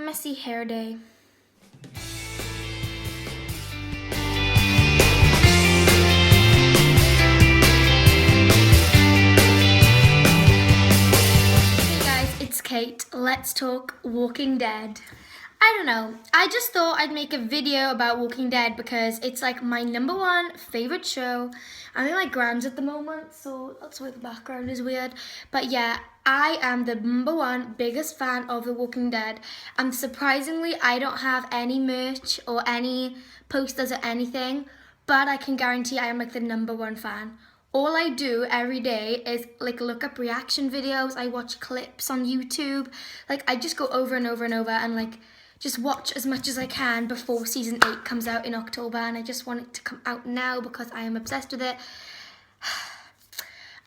messy hair day. Hey guys, it's Kate. Let's talk Walking Dead. I don't know. I just thought I'd make a video about Walking Dead because it's like my #1 favorite show. I'm in my grand's at the moment, so that's why the background is weird. But yeah, I am the #1 biggest fan of The Walking Dead. And surprisingly, I don't have any merch or any posters or anything, but I can guarantee I am like the #1 fan. All I do every day is like look up reaction videos. I watch clips on YouTube. Like I just go over and over and over and like just watch as much as I can before season 8 comes out in October, and I just want it to come out now because I am obsessed with it.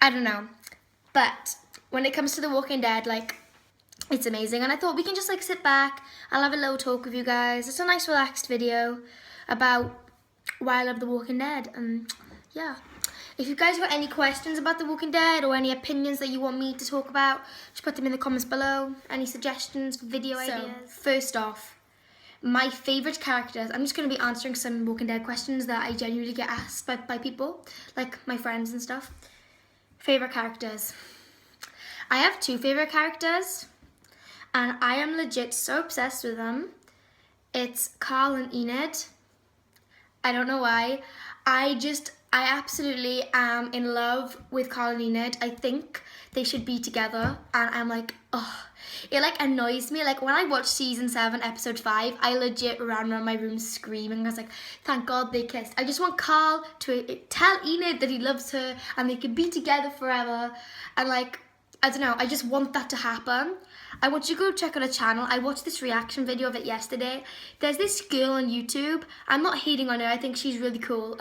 I don't know. But when it comes to The Walking Dead, like, it's amazing. And I thought we can just like sit back. I'll have a little talk with you guys. It's a nice relaxed video about why I love The Walking Dead. And yeah. If you guys have any questions about The Walking Dead or any opinions that you want me to talk about, just put them in the comments below. Any suggestions, video ideas. First off, my favourite characters. I'm just going to be answering some Walking Dead questions that I genuinely get asked by people, like my friends and stuff. Favourite characters. I have 2 favourite characters, and I am legit so obsessed with them. It's Carl and Enid. I don't know why. I absolutely am in love with Carl and Enid. I think they should be together, and I'm like, oh, it like annoys me. Like when I watched season 7, episode 5, I legit ran around my room screaming. I was like, thank God they kissed. I just want Carl to tell Enid that he loves her and they can be together forever. And like, I don't know, I just want that to happen. I want you to go check out her channel. I watched this reaction video of it yesterday. There's this girl on YouTube. I'm not hating on her. I think she's really cool.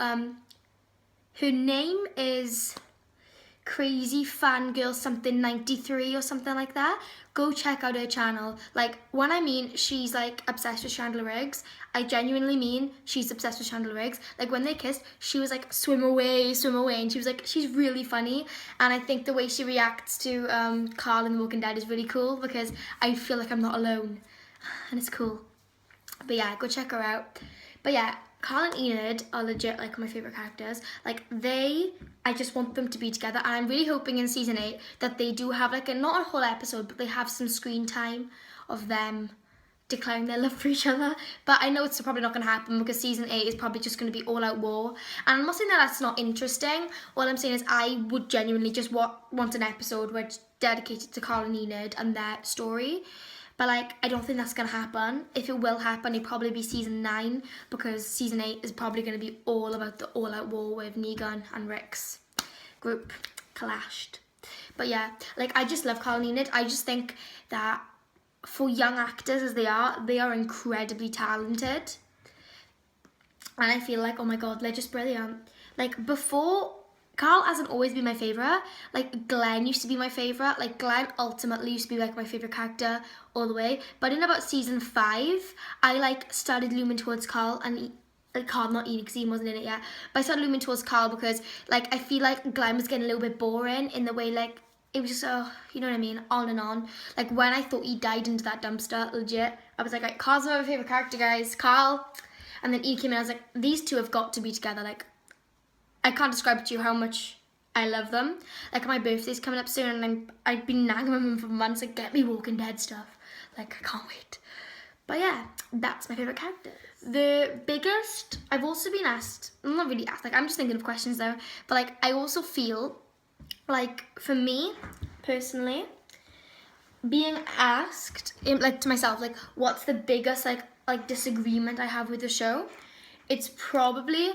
Her name is Crazy Fangirl something 93 or something like that. Go check out her channel. Like, when I mean she's like obsessed with Chandler Riggs, I genuinely mean she's obsessed with Chandler Riggs. Like when they kissed, she was like, swim away, and she was like, she's really funny. And I think the way she reacts to Carl in The Walking Dead is really cool because I feel like I'm not alone, and it's cool. But yeah, go check her out. But yeah, Carl and Enid are legit like my favourite characters. Like I just want them to be together, and I'm really hoping in season 8 that they do have like not a whole episode, but they have some screen time of them declaring their love for each other. But I know it's probably not going to happen because season 8 is probably just going to be all out war. And I'm not saying that that's not interesting. All I'm saying is I would genuinely just want an episode where it's dedicated to Carl and Enid and their story. But like, I don't think that's going to happen. If it will happen, it'll probably be season 9 because season 8 is probably going to be all about the all-out war with Negan and Rick's group clashed. But yeah, like I just love Carl and Enid. I just think that for young actors as they are incredibly talented. And I feel like, oh my God, they're just brilliant. Like before, Carl hasn't always been my favourite. Like Glenn used to be my favourite. Like Glenn ultimately used to be like my favourite character all the way. But in about season 5, I like started looming towards Carl and like Carl, not Enid because he wasn't in it yet. But I started looming towards Carl because like I feel like Glenn was getting a little bit boring in the way like it was just you know what I mean, on and on. Like when I thought he died into that dumpster, legit, I was like Carl's my favourite character, guys, Carl. And then Enid came in, I was like, these two have got to be together. Like I can't describe to you how much I love them. Like my birthday's coming up soon, and I've been nagging them for months, like get me Walking Dead stuff. Like I can't wait. But yeah, that's my favourite character. The biggest, I've also been asked, I'm not really asked, like I'm just thinking of questions though, but like I also feel like for me personally, being asked, like to myself, like what's the biggest like disagreement I have with the show? It's probably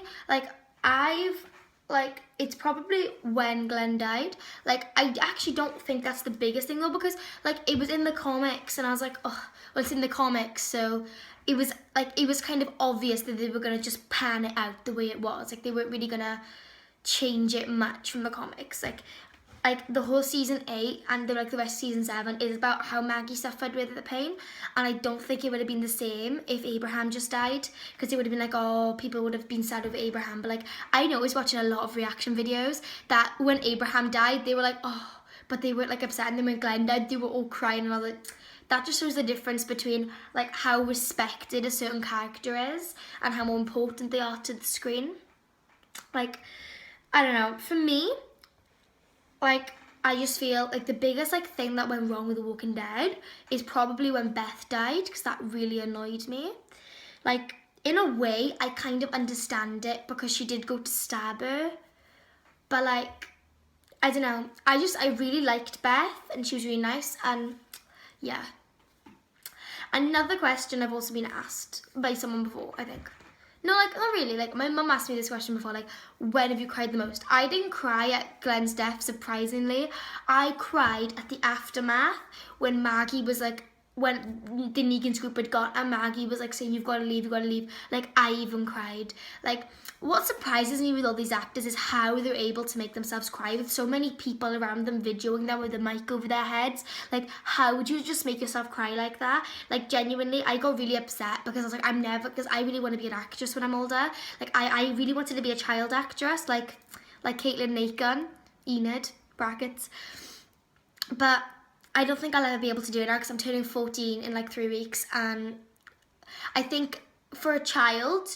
it's probably when Glenn died. Like I actually don't think that's the biggest thing though, because like it was in the comics and I was like, oh, well it's in the comics, so it was kind of obvious that they were gonna just pan it out the way it was. Like they weren't really gonna change it much from the comics. Like the whole season 8 and the rest of season 7 is about how Maggie suffered with the pain, and I don't think it would have been the same if Abraham just died, because it would have been like, oh, people would have been sad over Abraham. But like I know I was watching a lot of reaction videos that when Abraham died they were like, oh, but they weren't like upset, and then when Glenn died they were all crying, and I was like, that just shows the difference between like how respected a certain character is and how important they are to the screen. Like, I don't know, for me, like, I just feel like the biggest like thing that went wrong with The Walking Dead is probably when Beth died, because that really annoyed me. Like, in a way, I kind of understand it because she did go to stab her, but like, I don't know, I really liked Beth and she was really nice, and yeah. Another question I've also been asked by someone before, I think. No, like, not really. Like, my mum asked me this question before, like, when have you cried the most? I didn't cry at Glenn's death, surprisingly. I cried at the aftermath when Maggie was, like, when the Negan's group had gone and Maggie was, like, saying, you've got to leave, you've got to leave. Like, I even cried. Like, what surprises me with all these actors is how they're able to make themselves cry with so many people around them videoing them with a mic over their heads. Like, how would you just make yourself cry like that? Like, genuinely, I got really upset because I was like, because I really want to be an actress when I'm older. Like, I really wanted to be a child actress, like Caitlin Nathan, Enid, brackets. But I don't think I'll ever be able to do it now because I'm turning 14 in like 3 weeks, and I think for a child,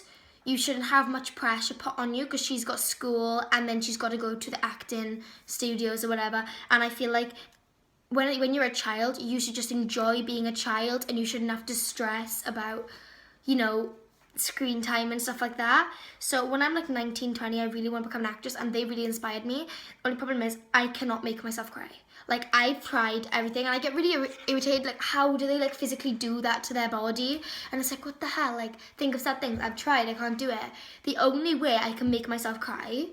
you shouldn't have much pressure put on you because she's got school and then she's got to go to the acting studios or whatever. And I feel like when you're a child, you should just enjoy being a child and you shouldn't have to stress about, you know, screen time and stuff like that. So when I'm like 19, 20, I really want to become an actress and they really inspired me. Only problem is I cannot make myself cry. Like, I've tried everything and I get really irritated, like, how do they like physically do that to their body? And it's like, what the hell? Like, think of sad things. I've tried, I can't do it. The only way I can make myself cry,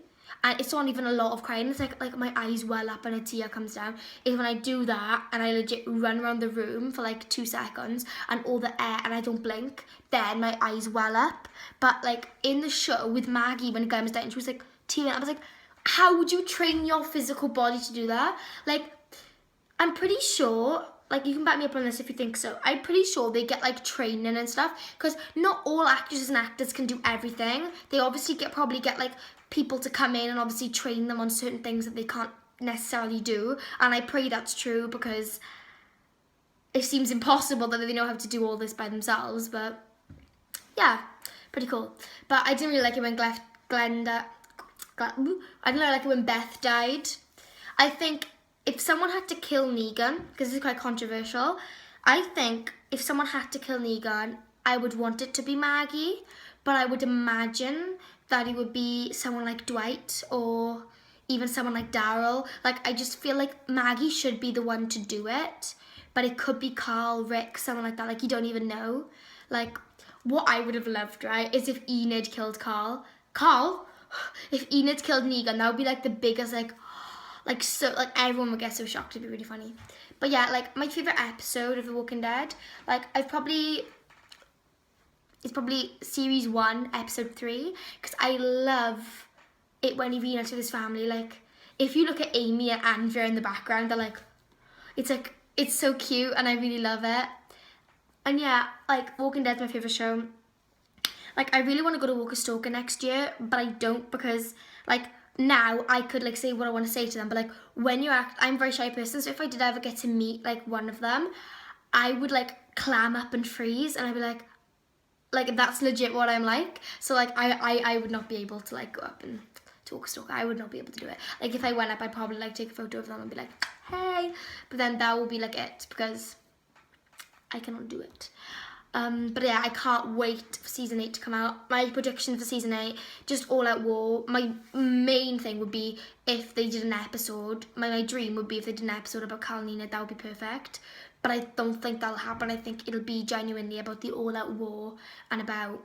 and it's not even a lot of crying, it's like my eyes well up and a tear comes down, is when I do that and I legit run around the room for like 2 seconds and all the air and I don't blink, then my eyes well up. But like in the show with Maggie, when Glenn was dead and she was like tearing, I was like, how would you train your physical body to do that? Like, I'm pretty sure, like, you can back me up on this if you think so, I'm pretty sure they get like training and stuff, because not all actresses and actors can do everything. They obviously probably get like people to come in and obviously train them on certain things that they can't necessarily do, and I pray that's true because it seems impossible that they know how to do all this by themselves. But yeah, pretty cool. But I didn't really like it when I didn't really like it when Beth died. I think if someone had to kill Negan, because this is quite controversial, I think if someone had to kill Negan, I would want it to be Maggie, but I would imagine that it would be someone like Dwight or even someone like Daryl. Like, I just feel like Maggie should be the one to do it, but it could be Carl, Rick, someone like that. Like, you don't even know. Like, what I would have loved, right, is if Enid killed Carl. Carl? If Enid killed Negan, that would be like the biggest, so, like, everyone would get so shocked. It'd be really funny. But yeah, like, my favourite episode of The Walking Dead, like, it's probably series 1, episode 3, because I love it when he reunites with his family. Like, if you look at Amy and Andrea in the background, they're like, it's so cute, and I really love it. And yeah, like, Walking Dead's my favourite show. Like, I really want to go to Walker Stalker next year, but I don't, because, like, now I could like say what I want to say to them, but like when I'm a very shy person, so if I did ever get to meet like one of them, I would like clam up and freeze, and I'd be like that's legit what I'm like. So like I would not be able to like go up and talk stalk. I would not be able to do it. Like, if I went up, I'd probably like take a photo of them and be like, hey, but then that will be like it, because I cannot do it. But yeah, I can't wait for season 8 to come out. My prediction for season 8, just all out war. My main thing would be if they did an episode. My dream would be if they did an episode about Carl and Enid. That would be perfect. But I don't think that'll happen. I think it'll be genuinely about the all out war and about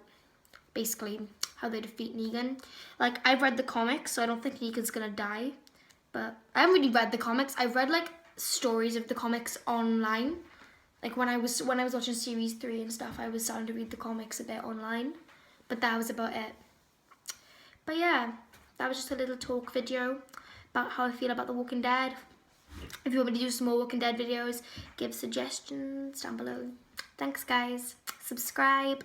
basically how they defeat Negan. Like, I've read the comics, so I don't think Negan's gonna die. But I haven't really read the comics. I've read like stories of the comics online. Like, when I was watching series 3 and stuff, I was starting to read the comics a bit online, but that was about it. But yeah, that was just a little talk video about how I feel about The Walking Dead. If you want me to do some more Walking Dead videos, give suggestions down below. Thanks guys, subscribe.